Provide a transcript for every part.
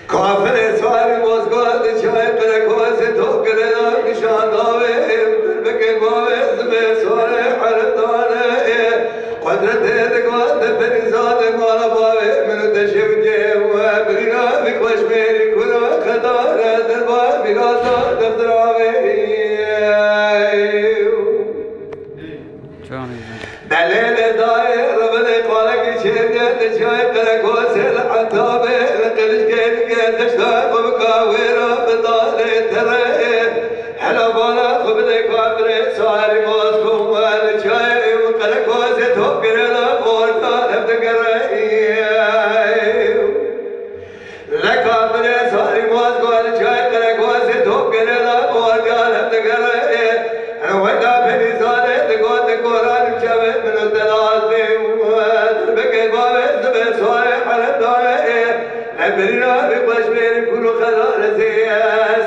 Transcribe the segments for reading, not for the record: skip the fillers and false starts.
کافر سواری مزگاد چای پرکواز تو کرده نشان داوه بکن باوز به سواره حردانه قدرت دقوات پریزاد مالا باوه منو تشوجه و برینا بکوش میری کنو خدار دربار بیرازا دفتراوه دلیل دایر بده قالك شرقة شاي قرقوس العتابة لقلش كيد تشتاق بكاويرا بطالة ترى حلا بالا خبدي كابري سواري موسكو مال شاي وقرقوس توقر لا بورتا لبدقري لكابري سواري موسكو شاي قرقوس توقر لا بورتا لبدقري ودا بني زالة تقول تقولان شبه من الدلال بكي بابي زبي سواري حرداني لبرنا بقوش بيري كلو خلال زي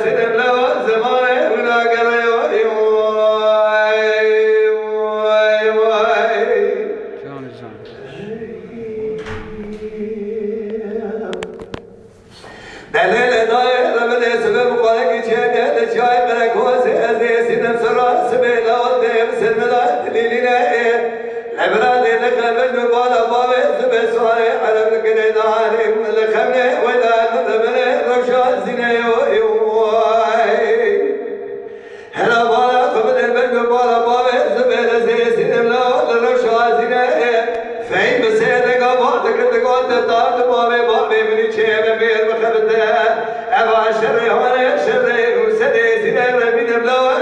سنم لو زماني ولا قري واي واي واي دليل داير بدي سبب قولك شيء شاي بركوزي ازي سنم سراس بلا ودي بسلم لا دليلنا لبرادي لخبز بالا بابي زبي سواري على القريد عالم لخبني ولا نذبني رشاد زيني واي هلا بالا خبز البلد بالا بابي زبي لزي سنم لا رشاد زيني فين بسيدك ابواتك تقول تطارت بابي مني شيء بير بخبته ابا شري هوني شري وسدي زيني ربي نبلوه